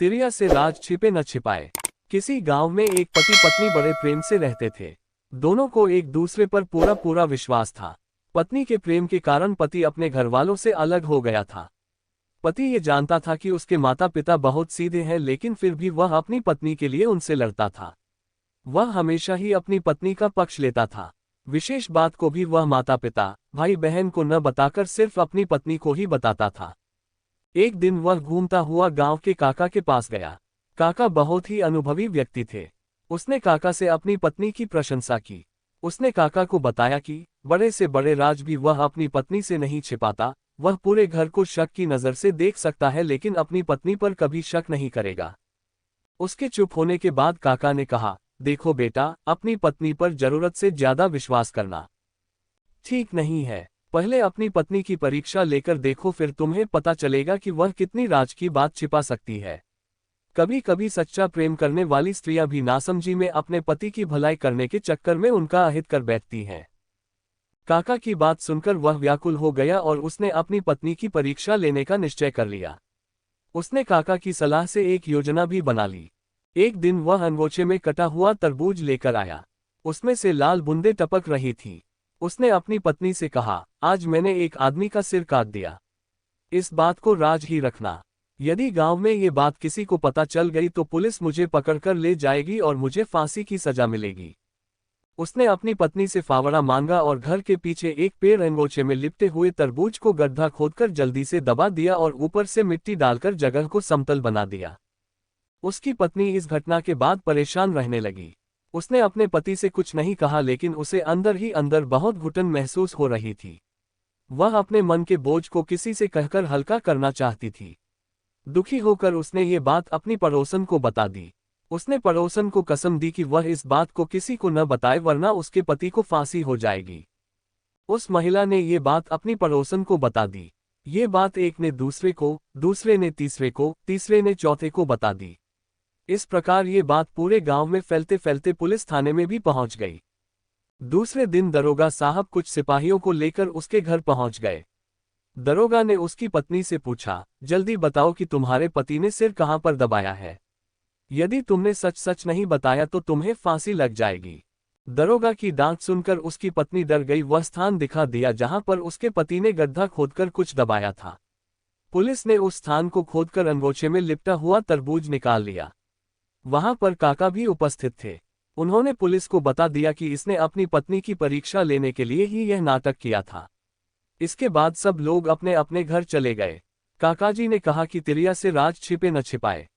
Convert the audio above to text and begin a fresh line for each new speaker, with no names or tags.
तिरिया से राज छिपे न छिपाए। किसी गांव में एक पति पत्नी बड़े प्रेम से रहते थे। दोनों को एक दूसरे पर पूरा पूरा विश्वास था। पत्नी के प्रेम के कारण पति अपने घरवालों से अलग हो गया था। पति ये जानता था कि उसके माता पिता बहुत सीधे हैं, लेकिन फिर भी वह अपनी पत्नी के लिए उनसे लड़ता था। वह हमेशा ही अपनी पत्नी का पक्ष लेता था। विशेष बात को भी वह माता पिता, भाई बहन को न बताकर सिर्फ अपनी पत्नी को ही बताता था। एक दिन वह घूमता हुआ गांव के काका के पास गया। काका बहुत ही अनुभवी व्यक्ति थे। उसने काका से अपनी पत्नी की प्रशंसा की। उसने काका को बताया कि बड़े से बड़े राज भी वह अपनी पत्नी से नहीं छिपाता। वह पूरे घर को शक की नज़र से देख सकता है, लेकिन अपनी पत्नी पर कभी शक नहीं करेगा। उसके चुप होने के बाद काका ने कहा, देखो बेटा, अपनी पत्नी पर जरूरत से ज्यादा विश्वास करना ठीक नहीं है। पहले अपनी पत्नी की परीक्षा लेकर देखो, फिर तुम्हें पता चलेगा कि वह कितनी राज की बात छिपा सकती है। कभी कभी सच्चा प्रेम करने वाली स्त्रियां भी नासमझी में अपने पति की भलाई करने के चक्कर में उनका अहित कर बैठती हैं। काका की बात सुनकर वह व्याकुल हो गया और उसने अपनी पत्नी की परीक्षा लेने का निश्चय कर लिया। उसने काका की सलाह से एक योजना भी बना ली। एक दिन वह अनगोचे में कटा हुआ तरबूज लेकर आया। उसमें से लाल बूंदें टपक रही थीं। उसने अपनी पत्नी से कहा, आज मैंने एक आदमी का सिर काट दिया। इस बात को राज ही रखना। यदि गांव में ये बात किसी को पता चल गई तो पुलिस मुझे पकड़कर ले जाएगी और मुझे फांसी की सजा मिलेगी। उसने अपनी पत्नी से फावड़ा मांगा और घर के पीछे एक पेड़ अंगोछे में लिपटे हुए तरबूज को गड्ढा खोदकर जल्दी से दबा दिया और ऊपर से मिट्टी डालकर जगह को समतल बना दिया। उसकी पत्नी इस घटना के बाद परेशान रहने लगी। उसने अपने पति से कुछ नहीं कहा, लेकिन उसे अंदर ही अंदर बहुत घुटन महसूस हो रही थी। वह अपने मन के बोझ को किसी से कहकर हल्का करना चाहती थी। दुखी होकर उसने ये बात अपनी पड़ोसन को बता दी। उसने पड़ोसन को कसम दी कि वह इस बात को किसी को न बताए, वरना उसके पति को फांसी हो जाएगी। उस महिला ने ये बात अपनी पड़ोसन को बता दी। ये बात एक ने दूसरे को, दूसरे ने तीसरे को, तीसरे ने चौथे को बता दी। इस प्रकार ये बात पूरे गांव में फैलते फैलते पुलिस थाने में भी पहुंच गई। दूसरे दिन दरोगा साहब कुछ सिपाहियों को लेकर उसके घर पहुंच गए। दरोगा ने उसकी पत्नी से पूछा, जल्दी बताओ कि तुम्हारे पति ने सिर कहां पर दबाया है। यदि तुमने सच सच नहीं बताया तो तुम्हें फांसी लग जाएगी। दरोगा की डांट सुनकर उसकी पत्नी डर गई। वह स्थान दिखा दिया जहां पर उसके पति ने गड्ढा खोदकर कुछ दबाया था। पुलिस ने उस स्थान को खोदकर अंगोछे में लिपटा हुआ तरबूज निकाल लिया। वहां पर काका भी उपस्थित थे। उन्होंने पुलिस को बता दिया कि इसने अपनी पत्नी की परीक्षा लेने के लिए ही यह नाटक किया था। इसके बाद सब लोग अपने अपने घर चले गए। काकाजी ने कहा कि तिरिया से राज छिपे न छिपाए।